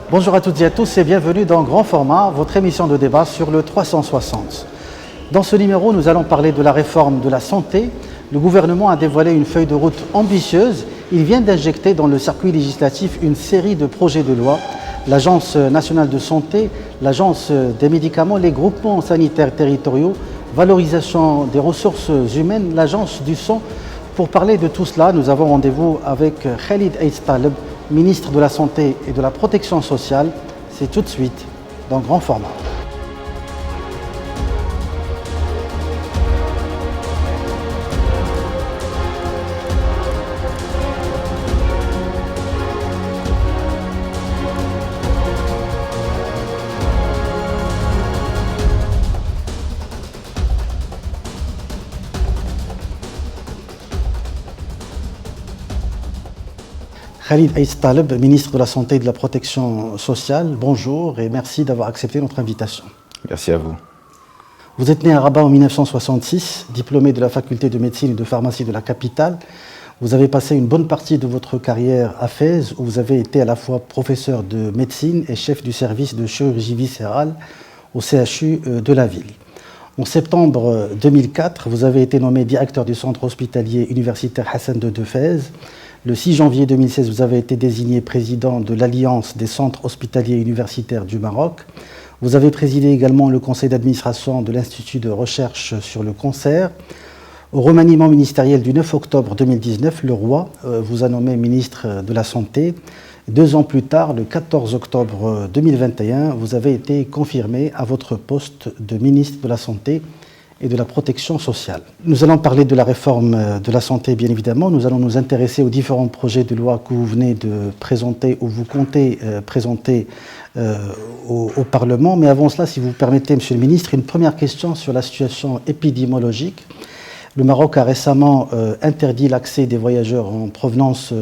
Bonjour à toutes et à tous et bienvenue dans Grand Format, votre émission de débat sur le 360. Dans ce numéro, nous allons parler de la réforme de la santé. Le gouvernement a dévoilé une feuille de route ambitieuse. Il vient d'injecter dans le circuit législatif une série de projets de loi. L'Agence nationale de santé, l'Agence des médicaments, les groupements sanitaires territoriaux, valorisation des ressources humaines, l'Agence du sang. Pour parler de tout cela, nous avons rendez-vous avec Khalid Aït-Taleb, ministre de la Santé et de la Protection sociale. C'est tout de suite dans Grand Format. Khalid Aït-Taleb, ministre de la Santé et de la Protection sociale, bonjour et merci d'avoir accepté notre invitation. Merci à vous. Vous êtes né à Rabat en 1966, diplômé de la faculté de médecine et de pharmacie de la capitale. Vous avez passé une bonne partie de votre carrière à Fès, où vous avez été à la fois professeur de médecine et chef du service de chirurgie viscérale au CHU de la ville. En septembre 2004, vous avez été nommé directeur du centre hospitalier universitaire Hassan II de Fès. Le 6 janvier 2016, vous avez été désigné président de l'Alliance des centres hospitaliers universitaires du Maroc. Vous avez présidé également le conseil d'administration de l'Institut de recherche sur le cancer. Au remaniement ministériel du 9 octobre 2019, le roi vous a nommé ministre de la Santé. 2 ans plus tard, le 14 octobre 2021, vous avez été confirmé à votre poste de ministre de la Santé et de la protection sociale. Nous allons parler de la réforme de la santé, bien évidemment. Nous allons nous intéresser aux différents projets de loi que vous venez de présenter ou vous comptez présenter au Parlement. Mais avant cela, si vous permettez, Monsieur le Ministre, une première question sur la situation épidémiologique. Le Maroc a récemment interdit l'accès des voyageurs en provenance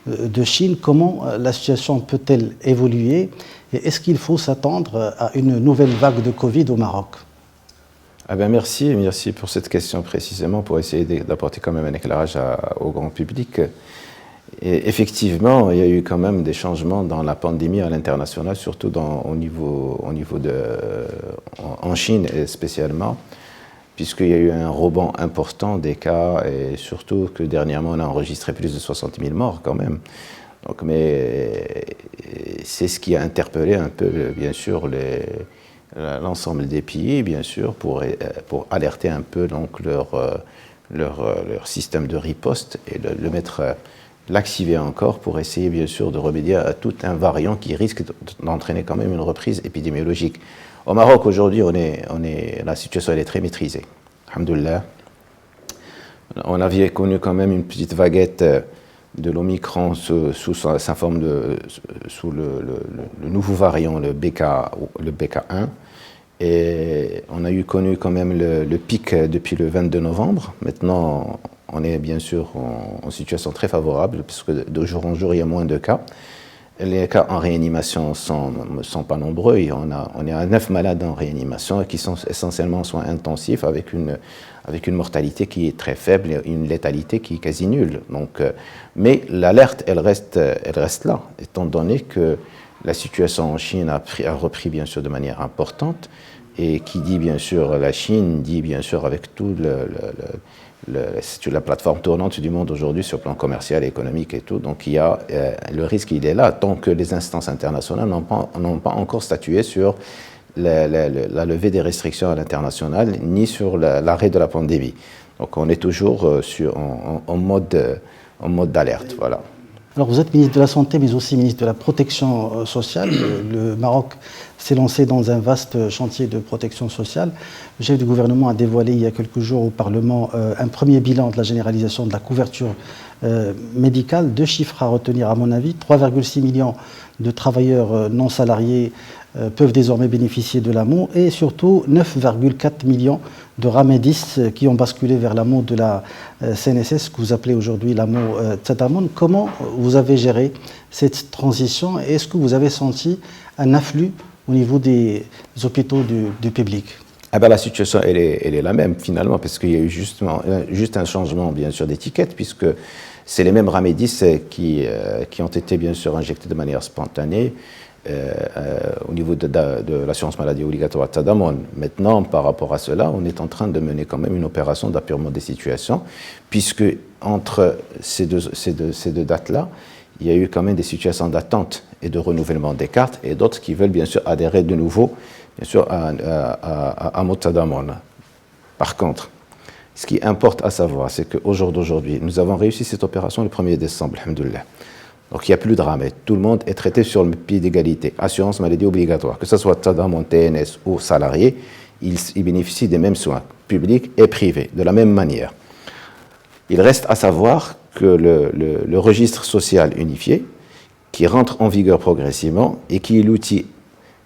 de Chine. Comment la situation peut-elle évoluer et est-ce qu'il faut s'attendre à une nouvelle vague de Covid au Maroc ? Merci pour cette question précisément, pour essayer d'apporter quand même un éclairage au grand public. Et effectivement, il y a eu quand même des changements dans la pandémie à l'international, surtout en Chine et spécialement, puisqu'il y a eu un rebond important des cas et surtout que dernièrement on a enregistré plus de 60 000 morts quand même. Donc, mais c'est ce qui a interpellé un peu, bien sûr, l'ensemble des pays, bien sûr, pour alerter un peu donc leur système de riposte et l'activer encore pour essayer, bien sûr, de remédier à tout un variant qui risque d'entraîner quand même une reprise épidémiologique. Au Maroc, aujourd'hui, la situation elle est très maîtrisée. Alhamdoulilah. On avait connu quand même une petite vaguette de l'Omicron sous le nouveau variant, le BK1. Et on a connu quand même le pic depuis le 22 novembre. Maintenant, on est bien sûr en situation très favorable, puisque de jour en jour, il y a moins de cas. Les cas en réanimation ne sont pas nombreux. On est à 9 malades en réanimation qui sont essentiellement en soins intensifs avec une mortalité qui est très faible et une létalité qui est quasi nulle. Donc, mais l'alerte, elle reste là, étant donné que la situation en Chine a repris bien sûr de manière importante. Et qui dit bien sûr la Chine, dit bien sûr avec tout la plateforme tournante du monde aujourd'hui sur le plan commercial et économique et tout. Donc le risque, il est là, tant que les instances internationales n'ont pas encore statué sur la levée des restrictions à l'international, ni sur l'arrêt de la pandémie. Donc on est toujours en mode d'alerte, voilà. Alors vous êtes ministre de la Santé, mais aussi ministre de la Protection sociale. Le Maroc s'est lancé dans un vaste chantier de protection sociale. Le chef du gouvernement a dévoilé il y a quelques jours au Parlement un premier bilan de la généralisation de la couverture médicale. 2 chiffres à retenir à mon avis. 3,6 millions de travailleurs non salariés peuvent désormais bénéficier de l'AMO et surtout 9,4 millions de ramédistes qui ont basculé vers l'AMO de la CNSS, que vous appelez aujourd'hui l'AMO Tadamon. Comment vous avez géré cette transition et est-ce que vous avez senti un afflux au niveau des hôpitaux du public? La situation elle est la même finalement, parce qu'il y a eu juste un changement bien sûr d'étiquette, puisque c'est les mêmes ramédis qui ont été bien sûr injectés de manière spontanée. au niveau de l'assurance maladie obligatoire Tadamon. Maintenant, par rapport à cela, on est en train de mener quand même une opération d'appurement des situations, puisque entre ces deux dates-là, il y a eu quand même des situations d'attente et de renouvellement des cartes, et d'autres qui veulent bien sûr adhérer de nouveau bien sûr, à Motadamon. Par contre, ce qui importe à savoir, c'est qu'au jour d'aujourd'hui, nous avons réussi cette opération le 1er décembre, alhamdoulilah. Donc il n'y a plus de ramet. Tout le monde est traité sur le pied d'égalité. Assurance maladie obligatoire. Que ce soit Tadamon, TNS ou salarié, ils bénéficient des mêmes soins, publics et privés, de la même manière. Il reste à savoir que le registre social unifié, qui rentre en vigueur progressivement et qui est l'outil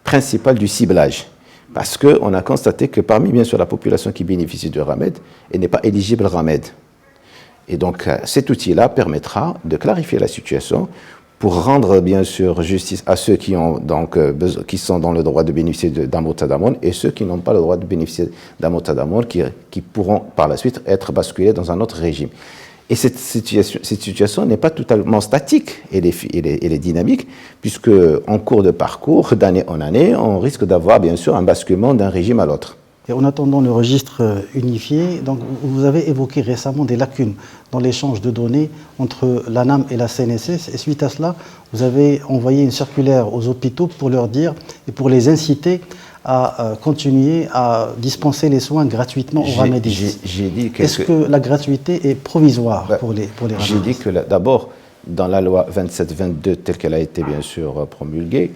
principal du ciblage. Parce qu'on a constaté que parmi, bien sûr, la population qui bénéficie de RAMED, elle n'est pas éligible RAMED. Et donc, cet outil-là permettra de clarifier la situation pour rendre, bien sûr, justice à ceux qui sont dans le droit de bénéficier d'un Motadamon et ceux qui n'ont pas le droit de bénéficier d'un Motadamon qui pourront, par la suite, être basculés dans un autre régime. Et cette situation n'est pas totalement statique, elle est dynamique, puisque en cours de parcours, d'année en année, on risque d'avoir, bien sûr, un basculement d'un régime à l'autre. Et en attendant le registre unifié, donc vous avez évoqué récemment des lacunes dans l'échange de données entre l'ANAM et la CNSS. Et suite à cela, vous avez envoyé une circulaire aux hôpitaux pour leur dire et pour les inciter à continuer à dispenser les soins gratuitement aux ramédistes. Est-ce que la gratuité est provisoire pour les ramédistes? J'ai dit que d'abord, dans la loi 27-22, telle qu'elle a été bien sûr promulguée,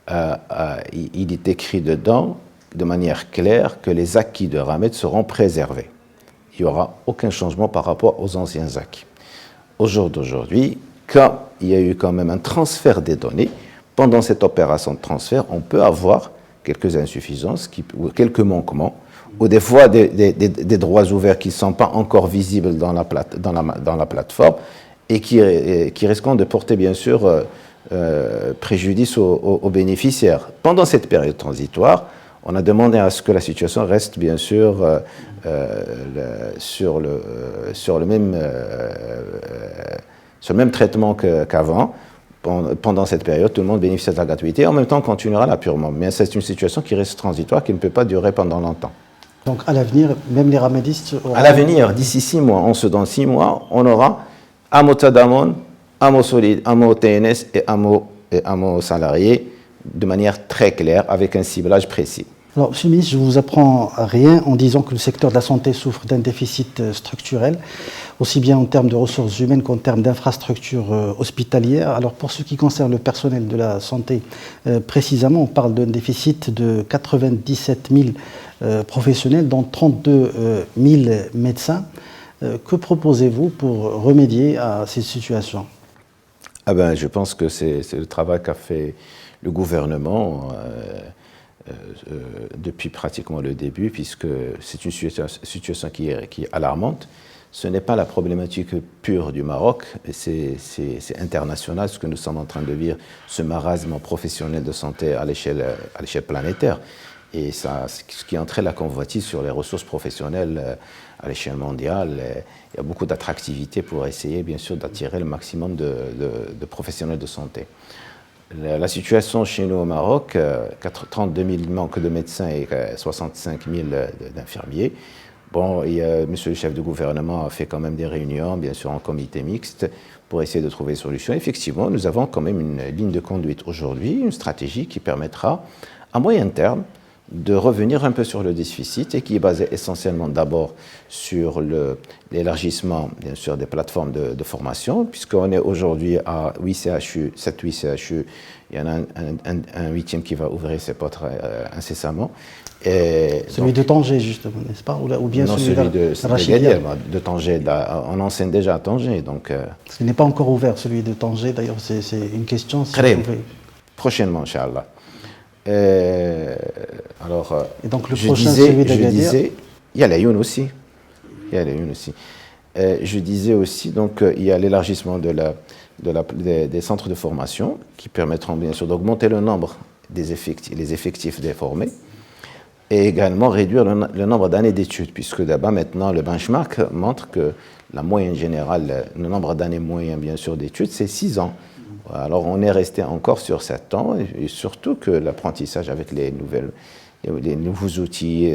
il est écrit dedans de manière claire que les acquis de RAMED seront préservés. Il n'y aura aucun changement par rapport aux anciens acquis. Au jour d'aujourd'hui, quand il y a eu quand même un transfert des données, pendant cette opération de transfert, on peut avoir quelques insuffisances, ou quelques manquements, ou des fois des droits ouverts qui ne sont pas encore visibles dans la plateforme et qui risquent de porter bien sûr préjudice aux bénéficiaires. Pendant cette période transitoire, on a demandé à ce que la situation reste bien sûr sur le même traitement qu'avant. Pendant cette période, tout le monde bénéficie de la gratuité et en même temps continuera l'appurement. Mais c'est une situation qui reste transitoire, qui ne peut pas durer pendant longtemps. Donc à l'avenir, même les ramédistes auront... À l'avenir, d'ici 6 mois, dans 6 mois, on aura AMO Tadamon, AMO Solide, AMO TNS et AMO Salarié de manière très claire, avec un ciblage précis. Alors, Monsieur le ministre, je ne vous apprends rien en disant que le secteur de la santé souffre d'un déficit structurel, aussi bien en termes de ressources humaines qu'en termes d'infrastructures hospitalières. Alors, pour ce qui concerne le personnel de la santé, précisément, on parle d'un déficit de 97 000 professionnels, dont 32 000 médecins. Que proposez-vous pour remédier à ces situations? Je pense que c'est le travail qu'a fait le gouvernement depuis pratiquement le début, puisque c'est une situation qui est alarmante. Ce n'est pas la problématique pure du Maroc, c'est international ce que nous sommes en train de vivre, ce marasme professionnel de santé à l'échelle planétaire. Et ça, ce qui entraîne la convoitise sur les ressources professionnelles à l'échelle mondiale. Il y a beaucoup d'attractivité pour essayer, bien sûr, d'attirer le maximum de professionnels de santé. La situation chez nous au Maroc, 32 000 manques de médecins et 65 000 d'infirmiers. Bon, monsieur le chef de gouvernement a fait quand même des réunions, bien sûr en comité mixte, pour essayer de trouver des solutions. Effectivement, nous avons quand même une ligne de conduite aujourd'hui, une stratégie qui permettra, à moyen terme, de revenir un peu sur le déficit et qui est basé essentiellement d'abord sur l'élargissement, bien sûr, des plateformes de formation, puisqu'on est aujourd'hui à 8 CHU, 7-8 CHU, il y en a un 8e qui va ouvrir ses portes incessamment. Et celui de Tanger, justement, n'est-ce pas? Ou bien non, celui de Tanger, on enseigne déjà à Tanger. Donc, ce n'est pas encore ouvert, celui de Tanger, d'ailleurs, c'est une question. Si très prochainement, Inch'Allah. Alors, et donc le prochain, celui d'Agadir, il y a l'Ayoun aussi. Je disais aussi, donc, il y a l'élargissement des centres de formation qui permettront bien sûr d'augmenter le nombre les effectifs des formés et également réduire le nombre d'années d'études, puisque d'abord maintenant le benchmark montre que la moyenne générale, le nombre d'années moyen bien sûr d'études, c'est 6 ans. Alors on est resté encore sur 7 ans, et surtout que l'apprentissage avec les nouveaux outils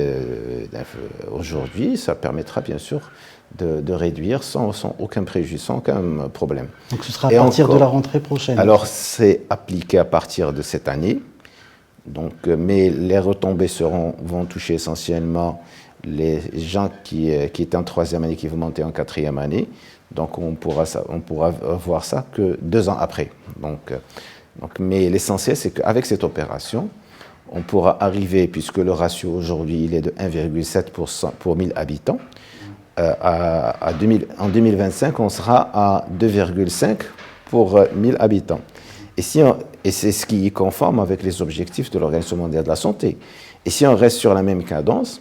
aujourd'hui, ça permettra bien sûr de réduire sans aucun préjudice, sans aucun problème. Donc ce sera à partir de la rentrée prochaine? Alors c'est appliqué à partir de cette année, donc, mais les retombées vont toucher essentiellement les gens qui étaient en 3e année, qui vont monter en 4e année. Donc on pourra voir ça que 2 ans après. Mais l'essentiel, c'est qu'avec cette opération, on pourra arriver, puisque le ratio aujourd'hui il est de 1,7 pour 1000 habitants, en 2025, on sera à 2,5 pour 1000 habitants. Et c'est ce qui est conforme avec les objectifs de l'Organisation mondiale de la santé. Et si on reste sur la même cadence,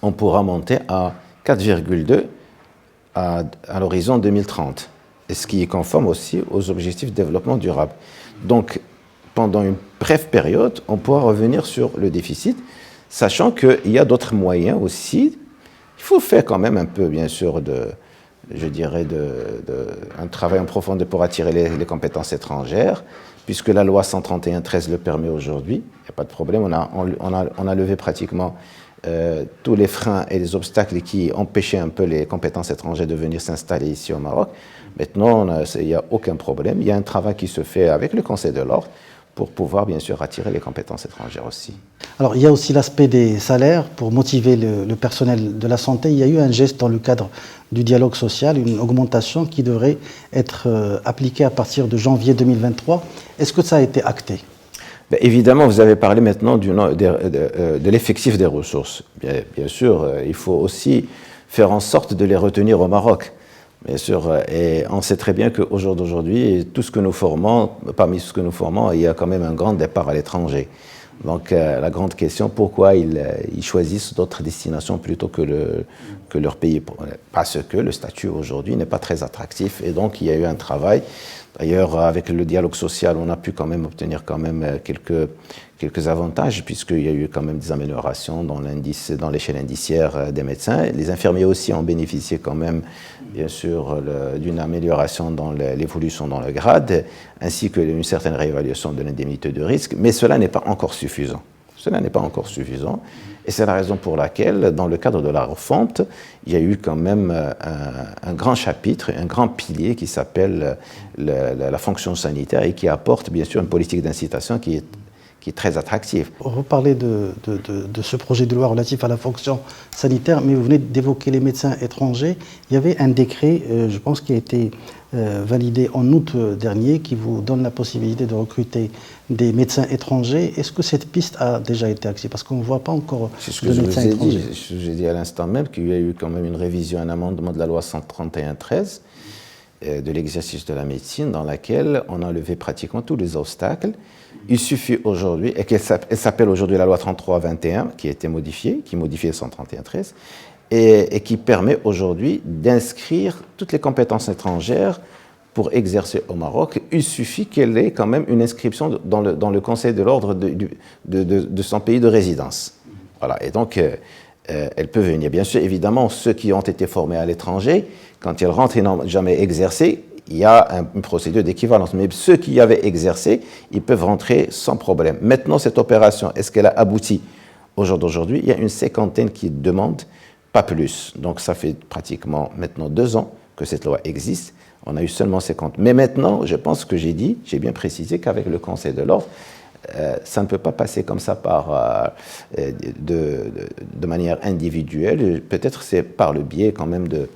on pourra monter à 4,2 à l'horizon 2030. Et ce qui est conforme aussi aux objectifs de développement durable. Donc, pendant une brève période, on pourra revenir sur le déficit, sachant qu'il y a d'autres moyens aussi. Il faut faire quand même un peu, bien sûr, un travail en profondeur pour attirer les compétences étrangères, puisque la loi 131/13 le permet aujourd'hui. Il n'y a pas de problème. On a levé pratiquement tous les freins et les obstacles qui empêchaient un peu les compétences étrangères de venir s'installer ici au Maroc. Maintenant, il n'y a aucun problème. Il y a un travail qui se fait avec le Conseil de l'Ordre pour pouvoir, bien sûr, attirer les compétences étrangères aussi. Alors, il y a aussi l'aspect des salaires pour motiver le personnel de la santé. Il y a eu un geste dans le cadre du dialogue social, une augmentation qui devrait être appliquée à partir de janvier 2023. Est-ce que ça a été acté? Évidemment, vous avez parlé maintenant de l'effectif des ressources. Bien sûr, il faut aussi faire en sorte de les retenir au Maroc. Bien sûr, et on sait très bien qu'au jour d'aujourd'hui, tout ce que nous formons, parmi ce que nous formons, il y a quand même un grand départ à l'étranger. Donc la grande question, pourquoi ils choisissent d'autres destinations plutôt que leur pays? Parce que le statut aujourd'hui n'est pas très attractif, et donc il y a eu un travail. D'ailleurs, avec le dialogue social, on a pu quand même obtenir quelques avantages, puisqu'il y a eu quand même des améliorations dans l'échelle indiciaire des médecins. Les infirmiers aussi ont bénéficié quand même, bien sûr, d'une amélioration dans l'évolution dans le grade, ainsi que d'une certaine réévaluation de l'indemnité de risque, mais cela n'est pas encore suffisant. Cela n'est pas encore suffisant, et c'est la raison pour laquelle, dans le cadre de la refonte, il y a eu quand même un grand chapitre, un grand pilier qui s'appelle la fonction sanitaire et qui apporte bien sûr une politique d'incitation qui est très attractive. Vous parlez de ce projet de loi relatif à la fonction sanitaire, mais vous venez d'évoquer les médecins étrangers. Il y avait un décret, je pense, qui a été validé en août dernier, qui vous donne la possibilité de recruter des médecins étrangers. Est-ce que cette piste a déjà été active? Parce qu'on ne voit pas encore de médecins étrangers. C'est ce que je vous ai dit à l'instant même, qu'il y a eu quand même une révision, un amendement de la loi 131/13 de l'exercice de la médecine, dans laquelle on a levé pratiquement tous les obstacles. Il suffit aujourd'hui, et elle s'appelle aujourd'hui la loi 33/21, qui a été modifiée, qui modifie le 131/13, et qui permet aujourd'hui d'inscrire toutes les compétences étrangères pour exercer au Maroc. Il suffit qu'elle ait quand même une inscription dans le Conseil de l'Ordre de son pays de résidence. Voilà, et donc elle peut venir. Bien sûr, évidemment, ceux qui ont été formés à l'étranger, quand ils rentrent et n'ont jamais exercé, il y a une procédure d'équivalence. Mais ceux qui y avaient exercé, ils peuvent rentrer sans problème. Maintenant, cette opération, est-ce qu'elle a abouti au jour d'aujourd'hui? Il y a une cinquantaine qui demandent, pas plus. Donc ça fait pratiquement maintenant 2 ans que cette loi existe. On a eu seulement 50. Mais maintenant, je pense que j'ai bien précisé qu'avec le Conseil de l'Ordre, ça ne peut pas passer comme ça de manière individuelle. Peut-être c'est par le biais quand même de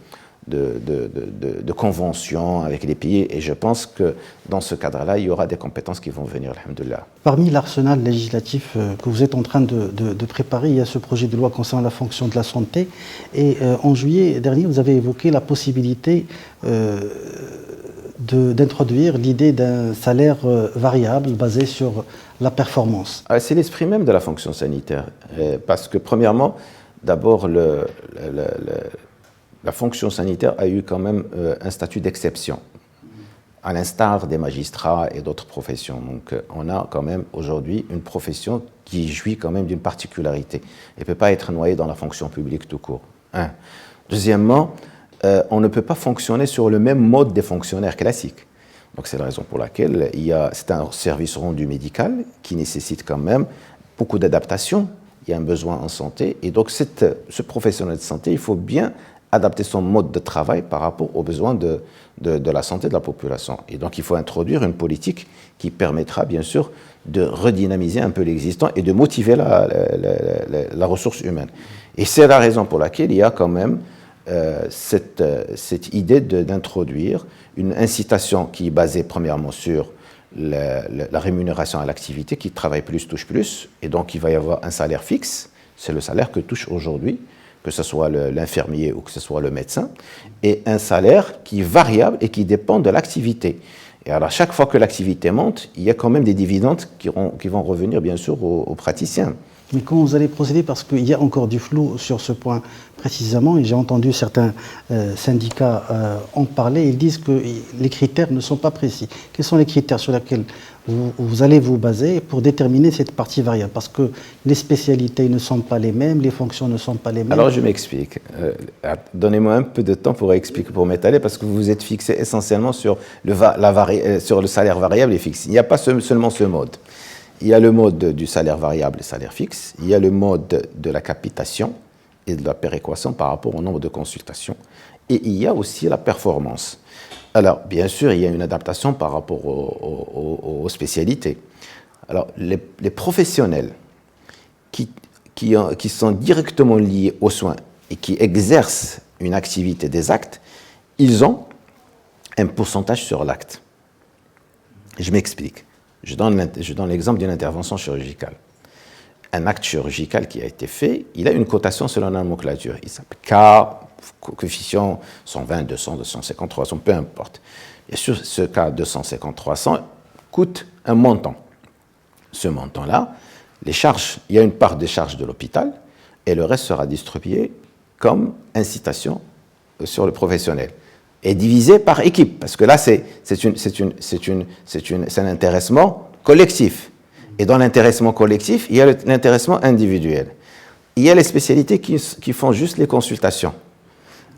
conventions avec les pays, et je pense que dans ce cadre-là, il y aura des compétences qui vont venir, alhamdoulilah. Parmi l'arsenal législatif que vous êtes en train de préparer, il y a ce projet de loi concernant la fonction de la santé, et en juillet dernier, vous avez évoqué la possibilité d'introduire l'idée d'un salaire variable basé sur la performance. C'est l'esprit même de la fonction sanitaire, parce que premièrement, d'abord, la fonction sanitaire a eu quand même un statut d'exception, à l'instar des magistrats et d'autres professions. Donc on a quand même aujourd'hui une profession qui jouit quand même d'une particularité. Elle ne peut pas être noyée dans la fonction publique tout court. Deuxièmement, on ne peut pas fonctionner sur le même mode des fonctionnaires classiques. Donc c'est la raison pour laquelle c'est un service rendu médical qui nécessite quand même beaucoup d'adaptation. Il y a un besoin en santé. Et donc ce professionnel de santé, il faut bien adapter son mode de travail par rapport aux besoins de la santé de la population. Et donc il faut introduire une politique qui permettra bien sûr de redynamiser un peu l'existant et de motiver la ressource humaine. Et c'est la raison pour laquelle il y a quand même cette idée d'introduire une incitation qui est basée premièrement sur la rémunération à l'activité, qui travaille plus, touche plus, et donc il va y avoir un salaire fixe, c'est le salaire que touche aujourd'hui, que ce soit l'infirmier ou que ce soit le médecin, et un salaire qui est variable et qui dépend de l'activité. Et alors, chaque fois que l'activité monte, il y a quand même des dividendes qui vont revenir, bien sûr, aux praticiens. Mais comment vous allez procéder? Parce qu'il y a encore du flou sur ce point précisément, et j'ai entendu certains syndicats en parler. Ils disent que les critères ne sont pas précis. Quels sont les critères sur lesquels vous allez vous baser pour déterminer cette partie variable? Parce que les spécialités ne sont pas les mêmes, les fonctions ne sont pas les mêmes. Alors je m'explique. Donnez-moi un peu de temps pour expliquer, pour m'étaler, parce que vous vous êtes fixé essentiellement sur le salaire variable et fixe. Il n'y a pas seulement ce mode. Il y a le mode du salaire variable et salaire fixe. Il y a le mode de la capitation et de la péréquation par rapport au nombre de consultations. Et il y a aussi la performance. Alors, bien sûr, il y a une adaptation par rapport aux spécialités. Alors, les professionnels qui sont directement liés aux soins et qui exercent une activité des actes, ils ont un pourcentage sur l'acte. Je m'explique. Je donne l'exemple d'une intervention chirurgicale. Un acte chirurgical qui a été fait, il a une cotation selon la nomenclature. Il s'appelle K, coefficient 120, 200, 250, 300, peu importe. Et sur ce cas 250, 300 coûte un montant. Ce montant-là, les charges, il y a une part des charges de l'hôpital et le reste sera distribué comme incitation sur le professionnel et divisé par équipe, parce que là, c'est un intéressement collectif. Et dans l'intéressement collectif, il y a l'intéressement individuel. Il y a les spécialités qui font juste les consultations.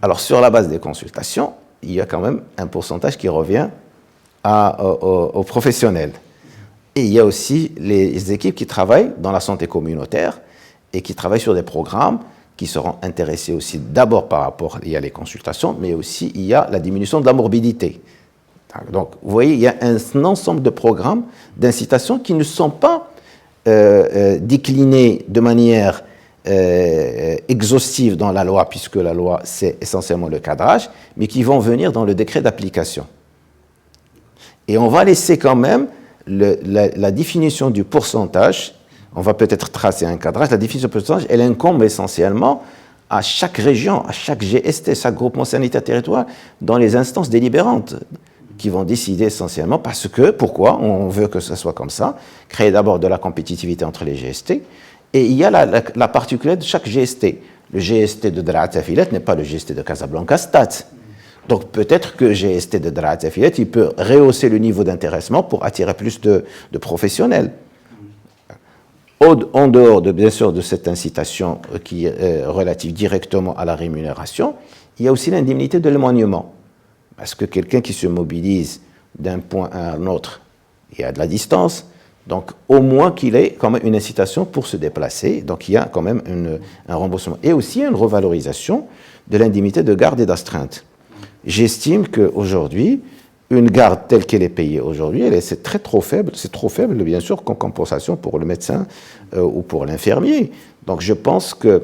Alors, sur la base des consultations, il y a quand même un pourcentage qui revient aux professionnels. Et il y a aussi les équipes qui travaillent dans la santé communautaire et qui travaillent sur des programmes qui seront intéressés aussi d'abord par rapport à les consultations, mais aussi il y a la diminution de la morbidité. Donc, vous voyez, il y a un ensemble de programmes d'incitation qui ne sont pas déclinés de manière exhaustive dans la loi, puisque la loi, c'est essentiellement le cadrage, mais qui vont venir dans le décret d'application. Et on va laisser quand même la définition du pourcentage. On va peut-être tracer un cadrage. La définition du pourcentage, elle incombe essentiellement à chaque région, à chaque GST, chaque groupement sanitaire territorial, dans les instances délibérantes, qui vont décider essentiellement parce que, pourquoi on veut que ce soit comme ça, créer d'abord de la compétitivité entre les GST, et il y a la particularité de chaque GST. Le GST de Draat Affiliate n'est pas le GST de Casablanca Stade. Donc peut-être que GST de Draat Affiliate, il peut rehausser le niveau d'intéressement pour attirer plus de professionnels. En dehors, bien sûr, de cette incitation qui est relative directement à la rémunération, il y a aussi l'indemnité de l'éloignement. Parce que quelqu'un qui se mobilise d'un point à un autre, il y a de la distance, donc au moins qu'il ait quand même une incitation pour se déplacer, donc il y a quand même un remboursement. Et aussi une revalorisation de l'indemnité de garde et d'astreinte. J'estime qu'aujourd'hui, une garde telle qu'elle est payée aujourd'hui, c'est trop faible, bien sûr, qu'en compensation pour le médecin ou pour l'infirmier. Donc je pense que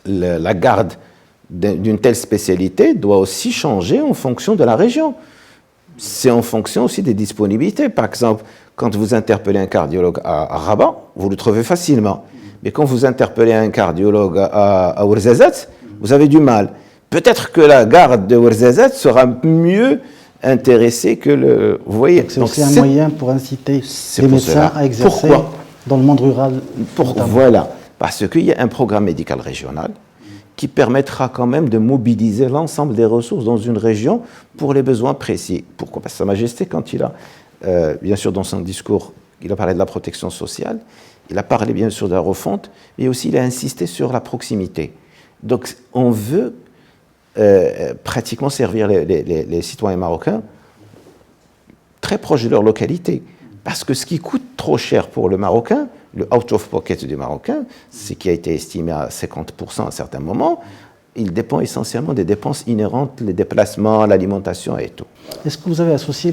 la garde d'une telle spécialité doit aussi changer en fonction de la région. C'est en fonction aussi des disponibilités. Par exemple, quand vous interpellez un cardiologue à Rabat, vous le trouvez facilement. Mais quand vous interpellez un cardiologue à Ouarzazate, vous avez du mal. Peut-être que la garde de Ouarzazate sera mieux intéressée que le... Vous voyez, c'est aussi un moyen pour inciter les médecins à exercer dans le monde rural. Voilà, parce qu'il y a un programme médical régional qui permettra quand même de mobiliser l'ensemble des ressources dans une région pour les besoins précis. Pourquoi? Parce que Sa Majesté, quand il a, bien sûr dans son discours, il a parlé de la protection sociale, il a parlé bien sûr de la refonte, mais aussi il a insisté sur la proximité. Donc on veut pratiquement servir les citoyens marocains très proches de leur localité. Parce que ce qui coûte trop cher pour le Marocain, le out of pocket du Marocain, ce qui a été estimé à 50% à certains moments, il dépend essentiellement des dépenses inhérentes, les déplacements, l'alimentation et tout. Est-ce que vous avez associé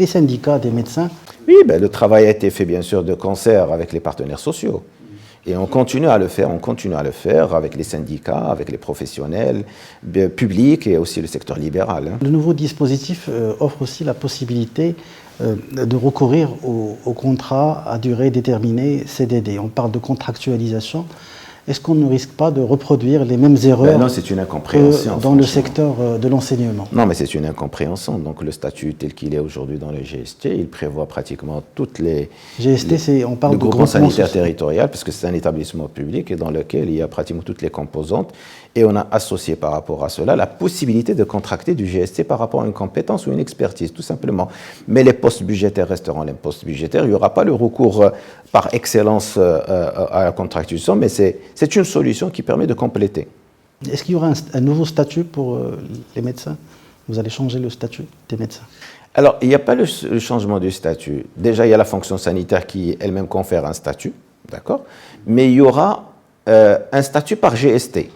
les syndicats des médecins? Oui, le travail a été fait bien sûr de concert avec les partenaires sociaux. Et on continue à le faire avec les syndicats, avec les professionnels publics et aussi le secteur libéral. Le nouveau dispositif offre aussi la possibilité de recourir au contrat à durée déterminée CDD. On parle de contractualisation. Est-ce qu'on ne risque pas de reproduire les mêmes erreurs non, c'est une incompréhension, dans le secteur de l'enseignement? Non, mais c'est une incompréhension. Donc le statut tel qu'il est aujourd'hui dans le GST, il prévoit pratiquement toutes les... GST, on parle de groupement sanitaire social. territorial, parce que c'est un établissement public et dans lequel il y a pratiquement toutes les composantes. Et on a associé par rapport à cela la possibilité de contracter du GST par rapport à une compétence ou une expertise, tout simplement. Mais les postes budgétaires resteront les postes budgétaires. Il n'y aura pas le recours par excellence à la contractualisation, mais c'est une solution qui permet de compléter. Est-ce qu'il y aura un nouveau statut pour les médecins? Vous allez changer le statut des médecins? Alors, il n'y a pas le changement du statut. Déjà, il y a la fonction sanitaire qui elle-même confère un statut, d'accord? Mais il y aura un statut par GST.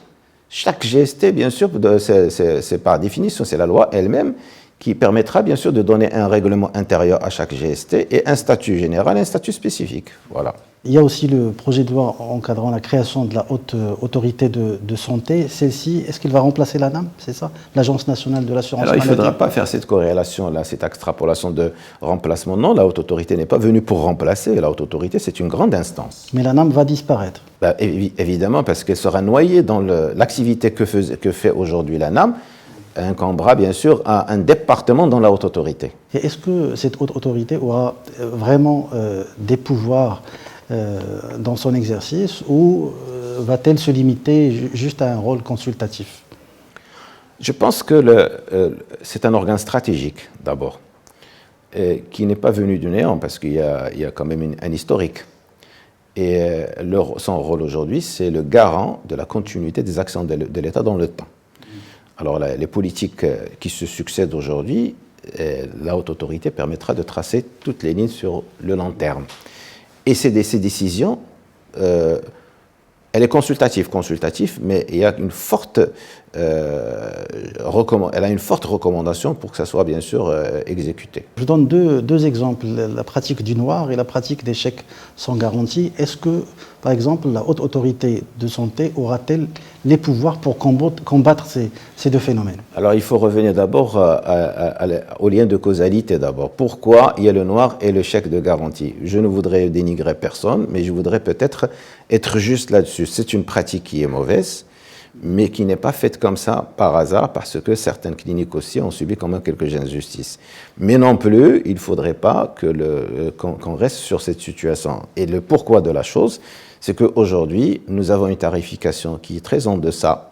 Chaque GST, bien sûr, c'est par définition, c'est la loi elle-même qui permettra bien sûr de donner un règlement intérieur à chaque GST et un statut général et un statut spécifique. Voilà. Il y a aussi le projet de loi encadrant la création de la haute autorité de santé. Celle-ci, est-ce qu'elle va remplacer l'ANAM, c'est ça? L'Agence nationale de l'assurance maladie. Alors, il ne faudra pas faire cette corrélation-là, cette extrapolation de remplacement. Non, la haute autorité n'est pas venue pour remplacer. La haute autorité, c'est une grande instance. Mais l'ANAM va disparaître. Évidemment, parce qu'elle sera noyée dans l'activité que fait aujourd'hui l'ANAM, incombera bien sûr à un département dans la haute autorité. Et est-ce que cette haute autorité aura vraiment des pouvoirs dans son exercice ou va-t-elle se limiter juste à un rôle consultatif? Je pense que c'est un organe stratégique d'abord, qui n'est pas venu du néant parce qu'il y a quand même un historique. Et son rôle aujourd'hui, c'est le garant de la continuité des actions de l'État dans le temps. Alors les politiques qui se succèdent aujourd'hui, la haute autorité permettra de tracer toutes les lignes sur le long terme. Et ces décisions, elle est consultative, mais il y a une forte, elle a une forte recommandation pour que ça soit bien sûr exécuté. Je donne deux exemples, la pratique du noir et la pratique des chèques sans garantie. Est-ce que, par exemple, la haute autorité de santé aura-t-elle les pouvoirs pour combattre ces deux phénomènes? Alors il faut revenir d'abord au lien de causalité d'abord. Pourquoi il y a le noir et le chèque de garantie? Je ne voudrais dénigrer personne, mais je voudrais peut-être être juste là-dessus. C'est une pratique qui est mauvaise, mais qui n'est pas faite comme ça par hasard, parce que certaines cliniques aussi ont subi quand même quelques injustices. Mais non plus, il ne faudrait pas qu'on reste sur cette situation. Et le pourquoi de la chose, c'est qu'aujourd'hui, nous avons une tarification qui est très en deçà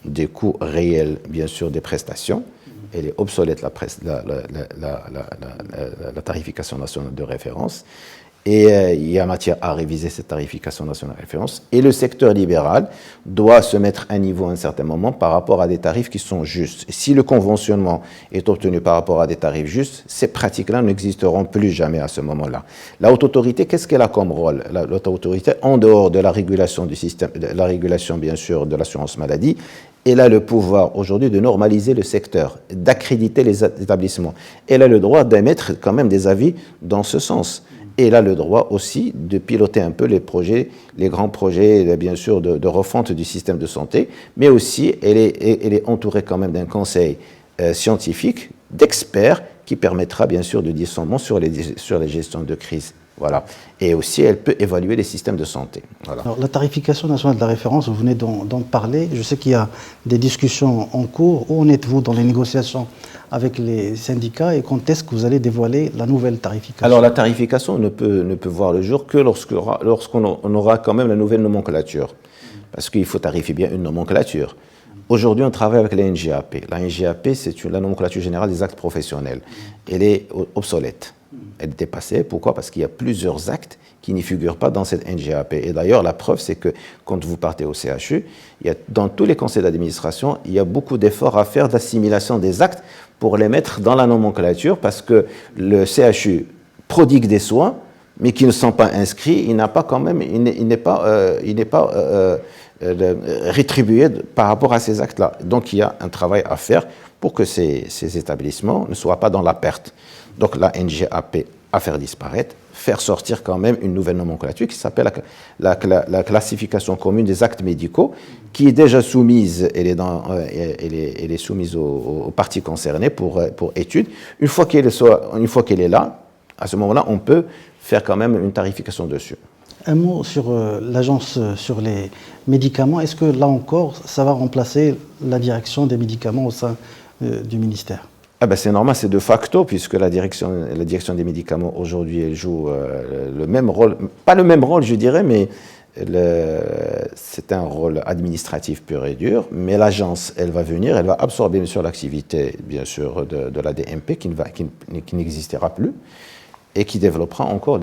des coûts réels, bien sûr, des prestations. Elle est obsolète, la tarification nationale de référence. Et il y a matière à réviser cette tarification nationale de référence. Et le secteur libéral doit se mettre à niveau à un certain moment par rapport à des tarifs qui sont justes. Et si le conventionnement est obtenu par rapport à des tarifs justes, ces pratiques-là n'existeront plus jamais à ce moment-là. La haute autorité, qu'est-ce qu'elle a comme rôle? La haute autorité, en dehors de la régulation du système, de la régulation bien sûr de l'assurance maladie, elle a le pouvoir aujourd'hui de normaliser le secteur, d'accréditer les établissements. Elle a le droit d'émettre quand même des avis dans ce sens. Et elle a le droit aussi de piloter un peu les projets, les grands projets, bien sûr, de refonte du système de santé, mais aussi elle est entourée quand même d'un conseil scientifique, d'experts, qui permettra bien sûr de dire son mot sur les gestions de crise. Voilà. Et aussi, elle peut évaluer les systèmes de santé. Voilà. Alors, la tarification nationale de la référence, vous venez d'en parler. Je sais qu'il y a des discussions en cours. Où en êtes-vous dans les négociations avec les syndicats et quand est-ce que vous allez dévoiler la nouvelle tarification? Alors, la tarification ne peut voir le jour que lorsqu'on aura quand même la nouvelle nomenclature. Parce qu'il faut tarifier bien une nomenclature. Aujourd'hui, on travaille avec la NGAP. La NGAP, c'est la nomenclature générale des actes professionnels. Elle est obsolète. Elle est dépassée. Pourquoi? Parce qu'il y a plusieurs actes qui n'y figurent pas dans cette NGAP. Et d'ailleurs, la preuve, c'est que quand vous partez au CHU, dans tous les conseils d'administration, il y a beaucoup d'efforts à faire d'assimilation des actes pour les mettre dans la nomenclature, parce que le CHU prodigue des soins, mais qui ne sont pas inscrits, il n'est pas rétribué par rapport à ces actes-là. Donc il y a un travail à faire pour que ces établissements ne soient pas dans la perte. Donc la NGAP à faire disparaître, faire sortir quand même une nouvelle nomenclature qui s'appelle la classification commune des actes médicaux, qui est déjà soumise, elle est soumise aux parties concernées pour étude. Une fois qu'elle est là, à ce moment-là, on peut faire quand même une tarification dessus. Un mot sur l'agence sur les médicaments. Est-ce que là encore, ça va remplacer la direction des médicaments au sein du ministère? C'est normal, c'est de facto, puisque la direction des médicaments aujourd'hui, elle joue le même rôle, pas le même rôle je dirais, mais c'est un rôle administratif pur et dur, mais l'agence, elle va venir, elle va absorber bien sûr l'activité bien sûr de la DMP qui n'existera plus, et qui développera encore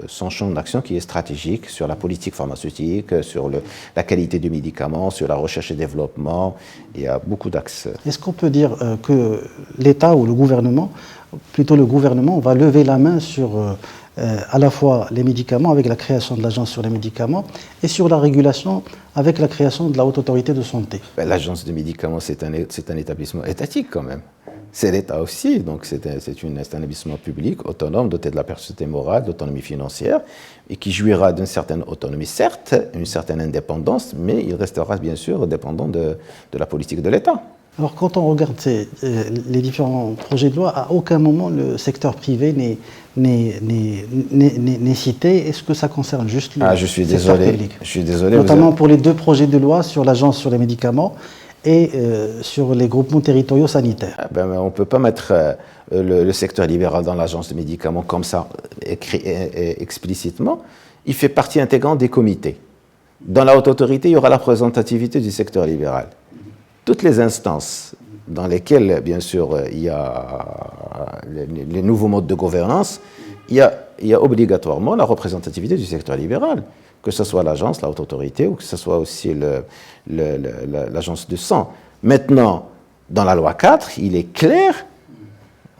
son champ d'action qui est stratégique sur la politique pharmaceutique, sur la qualité du médicament, sur la recherche et développement. Il y a beaucoup d'axes. Est-ce qu'on peut dire que l'État ou le gouvernement, plutôt le gouvernement, va lever la main sur à la fois les médicaments avec la création de l'agence sur les médicaments et sur la régulation avec la création de la Haute Autorité de Santé? L'agence de médicaments, c'est un établissement étatique quand même. C'est l'État aussi, donc c'est un établissement public, autonome, doté de la personnalité morale, d'autonomie financière, et qui jouira d'une certaine autonomie, certes, une certaine indépendance, mais il restera bien sûr dépendant de la politique de l'État. Alors quand on regarde les différents projets de loi, à aucun moment le secteur privé n'est cité. Est-ce que ça concerne juste le secteur public? Je suis désolé. Notamment pour les deux projets de loi sur l'agence sur les médicaments et sur les groupements territoriaux sanitaires. On ne peut pas mettre le secteur libéral dans l'agence de médicaments comme ça, écrit explicitement. Il fait partie intégrante des comités. Dans la haute autorité, il y aura la représentativité du secteur libéral. Toutes les instances dans lesquelles, bien sûr, il y a les nouveaux modes de gouvernance, il y a obligatoirement la représentativité du secteur libéral, que ce soit l'agence, la haute autorité, ou que ce soit aussi l'agence de sang. Maintenant, dans la loi 4, il est clair,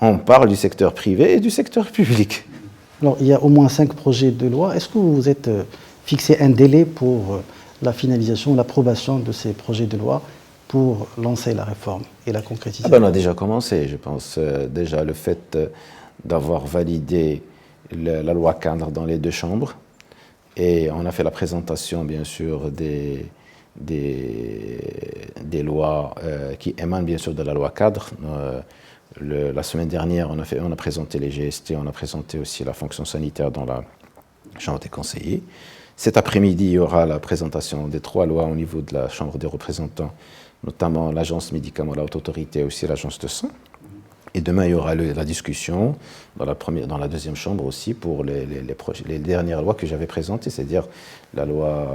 on parle du secteur privé et du secteur public. Alors, il y a au moins 5 projets de loi. Est-ce que vous vous êtes fixé un délai pour la finalisation, l'approbation de ces projets de loi pour lancer la réforme et la concrétisation? On a déjà commencé, je pense. Déjà, le fait d'avoir validé la loi cadre dans les deux chambres, et on a fait la présentation, bien sûr, des lois qui émanent, bien sûr, de la loi cadre. La semaine dernière, on a présenté les GST, on a présenté aussi la fonction sanitaire dans la Chambre des conseillers. Cet après-midi, il y aura la présentation des 3 lois au niveau de la Chambre des représentants, notamment l'agence médicaments, la haute autorité et aussi l'agence de sang. Et demain, il y aura la discussion dans la deuxième chambre aussi pour les dernières lois que j'avais présentées, c'est-à-dire la loi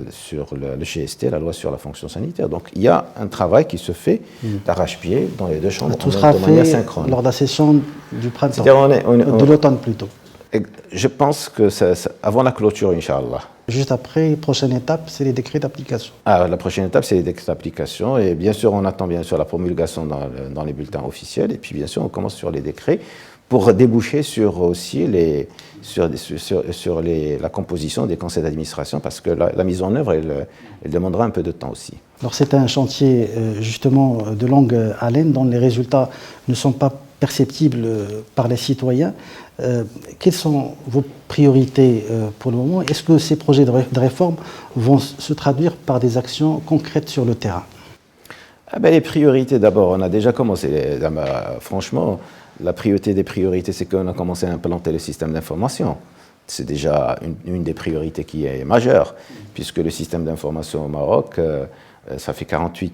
sur le GST, la loi sur la fonction sanitaire. Donc il y a un travail qui se fait d'arrache-pied dans les deux chambres. Tout sera fait lors de la session du printemps, de l'automne plutôt. Je pense que avant la clôture, Inch'Allah. Juste après, prochaine étape, c'est les décrets d'application. La prochaine étape, c'est les décrets d'application. Et bien sûr, on attend bien sûr la promulgation dans les bulletins officiels. Et puis bien sûr, on commence sur les décrets pour déboucher sur aussi la composition des conseils d'administration, parce que la mise en œuvre, elle demandera un peu de temps aussi. Alors c'est un chantier justement de longue haleine dont les résultats ne sont pas perceptibles par les citoyens. Quelles sont vos priorités pour le moment? Est-ce que ces projets de réforme vont se traduire par des actions concrètes sur le terrain? Les priorités, d'abord, on a déjà commencé. Franchement, la priorité des priorités, c'est qu'on a commencé à implanter le système d'information. C'est déjà une des priorités qui est majeure, puisque le système d'information au Maroc, ça fait 48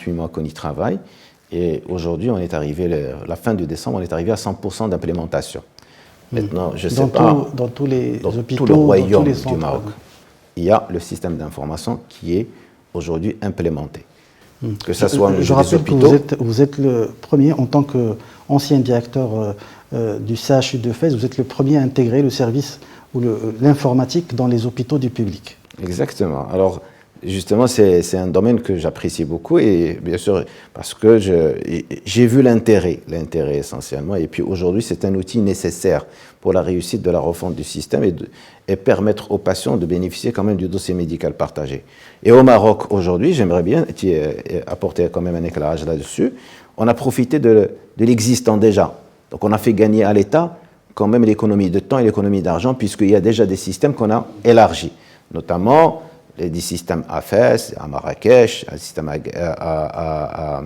mois qu'on y travaille. Et aujourd'hui, on est arrivé, la fin de décembre, on est arrivé à 100% d'implémentation. Maintenant, je ne sais pas, dans tous les hôpitaux, tout le royaume du centres, Maroc, il y a le système d'information qui est aujourd'hui implémenté. que ce soit au niveau Je rappelle des hôpitaux. que vous êtes le premier, en tant qu'ancien directeur du CHU de Fès, vous êtes le premier à intégrer le service ou l'informatique dans les hôpitaux du public. Exactement. Alors, justement, c'est un domaine que j'apprécie beaucoup et bien sûr, parce que j'ai vu l'intérêt essentiellement. Et puis aujourd'hui, c'est un outil nécessaire pour la réussite de la refonte du système et permettre aux patients de bénéficier quand même du dossier médical partagé. Et au Maroc, aujourd'hui, j'aimerais bien apporter quand même un éclairage là-dessus. On a profité de l'existant déjà. Donc, on a fait gagner à l'État quand même l'économie de temps et l'économie d'argent, puisqu'il y a déjà des systèmes qu'on a élargis, notamment des systèmes à Fès, à Marrakech, un système à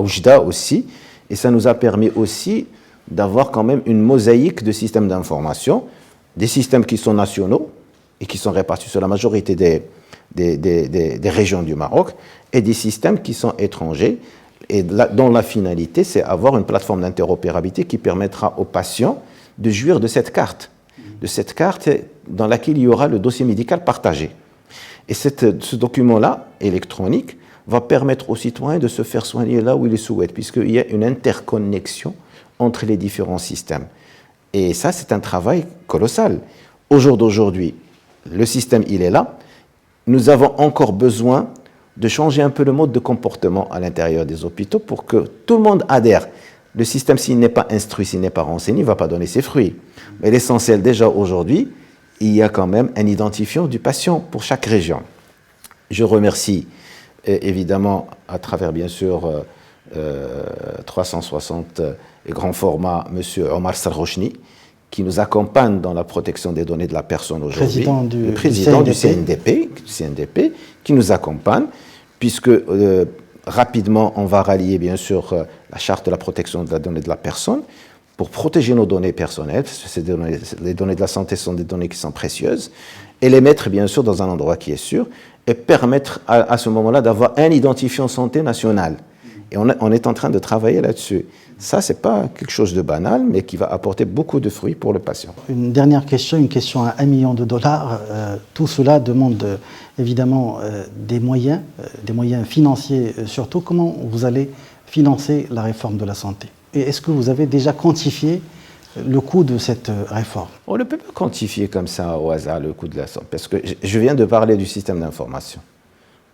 Oujda aussi. Et ça nous a permis aussi d'avoir quand même une mosaïque de systèmes d'information, des systèmes qui sont nationaux et qui sont répartis sur la majorité des régions du Maroc, et des systèmes qui sont étrangers, et dont la finalité, c'est avoir une plateforme d'interopérabilité qui permettra aux patients de jouir de cette carte dans laquelle il y aura le dossier médical partagé. Et ce document-là, électronique, va permettre aux citoyens de se faire soigner là où ils le souhaitent, puisqu'il y a une interconnexion entre les différents systèmes. Et ça, c'est un travail colossal. Au jour d'aujourd'hui, le système, il est là. Nous avons encore besoin de changer un peu le mode de comportement à l'intérieur des hôpitaux pour que tout le monde adhère. Le système, s'il n'est pas instruit, s'il n'est pas renseigné, il ne va pas donner ses fruits. Mais l'essentiel, déjà aujourd'hui, il y a quand même un identifiant du patient pour chaque région. Je remercie évidemment, à travers bien sûr 360 et grand format, M. Omar Sarrochni, qui nous accompagne dans la protection des données de la personne aujourd'hui. Le président du CNDP, qui nous accompagne, puisque rapidement, on va rallier bien sûr la charte de la protection de la donnée de la personne pour protéger nos données personnelles, parce que les données de la santé sont des données qui sont précieuses, et les mettre bien sûr dans un endroit qui est sûr, et permettre à ce moment-là d'avoir un identifiant santé national. Et on est en train de travailler là-dessus. Ça, ce n'est pas quelque chose de banal, mais qui va apporter beaucoup de fruits pour le patient. Une dernière question, une question à $1 million. Tout cela demande évidemment des moyens financiers surtout. Comment vous allez financer la réforme de la santé? Et est-ce que vous avez déjà quantifié le coût de cette réforme? On ne peut pas quantifier comme ça au hasard le coût de la santé, parce que je viens de parler du système d'information.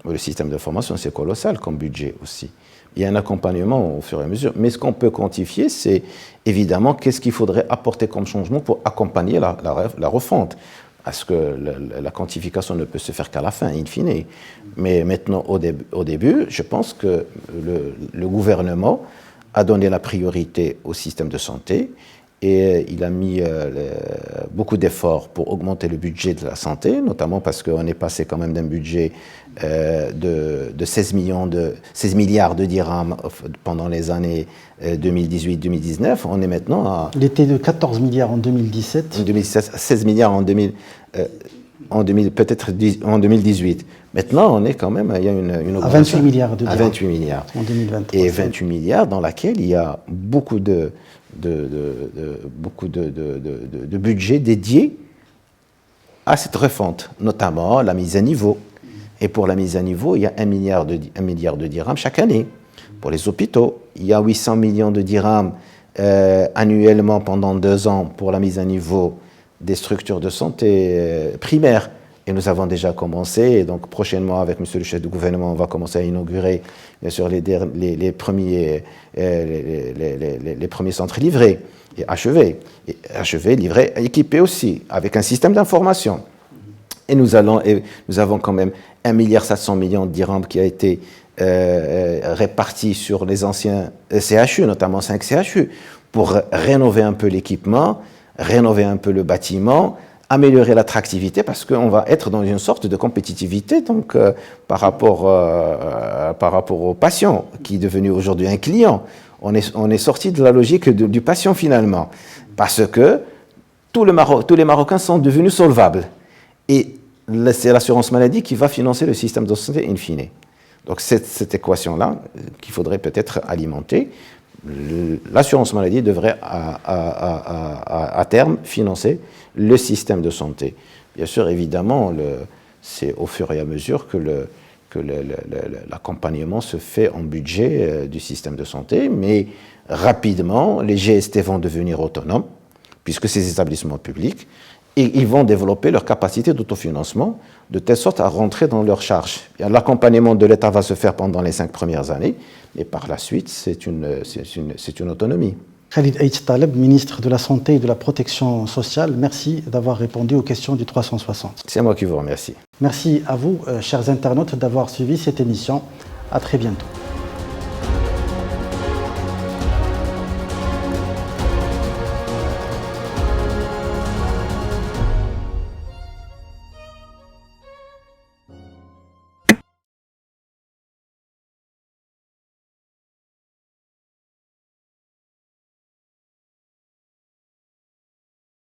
Le système d'information, c'est colossal comme budget aussi. Il y a un accompagnement au fur et à mesure. Mais ce qu'on peut quantifier, c'est évidemment qu'est-ce qu'il faudrait apporter comme changement pour accompagner la refonte. Parce que la quantification ne peut se faire qu'à la fin, in fine. Mais maintenant, au début, je pense que le gouvernement a donné la priorité au système de santé et il a mis beaucoup d'efforts pour augmenter le budget de la santé, notamment parce qu'on est passé quand même d'un budget de 16 milliards de dirhams pendant les années 2018-2019. On est maintenant à... Il était de 14 milliards en 2017. En 2017, 16 milliards en 2018. Maintenant, on est quand même, il y a une à 28 augmentation. milliards de dirhams. À 28 milliards. En 2023. Et 28 milliards dans laquelle il y a beaucoup de budget dédié à cette refonte, notamment la mise à niveau. Et pour la mise à niveau, il y a 1 milliard de dirhams chaque année. Pour les hôpitaux, il y a 800 millions de dirhams annuellement pendant 2 ans pour la mise à niveau des structures de santé primaires. Et nous avons déjà commencé, et donc prochainement avec monsieur le chef du gouvernement, on va commencer à inaugurer bien sûr les premiers centres livrés et achevés, livrés, équipés aussi, avec un système d'information. Et nous avons quand même 1,7 milliard de dirhams qui a été réparti sur les anciens CHU, notamment 5 CHU, pour rénover un peu l'équipement, rénover un peu le bâtiment, améliorer l'attractivité, parce qu'on va être dans une sorte de compétitivité donc, par rapport au patient, qui est devenu aujourd'hui un client. On est sorti de la logique du patient finalement, parce que tous les Marocains sont devenus solvables. Et c'est l'assurance maladie qui va financer le système de santé in fine. Donc cette équation-là qu'il faudrait peut-être alimenter. L'assurance maladie devrait à terme financer le système de santé. Bien sûr, évidemment, c'est au fur et à mesure que que l'accompagnement se fait en budget du système de santé, mais rapidement, les GST vont devenir autonomes, puisque ces établissements publics, et ils vont développer leur capacité d'autofinancement de telle sorte à rentrer dans leurs charges. L'accompagnement de l'État va se faire pendant les 5 premières années, et par la suite, c'est une autonomie. Khalid Aït Taleb, ministre de la Santé et de la Protection sociale, merci d'avoir répondu aux questions du 360. C'est moi qui vous remercie. Merci à vous, chers internautes, d'avoir suivi cette émission. À très bientôt.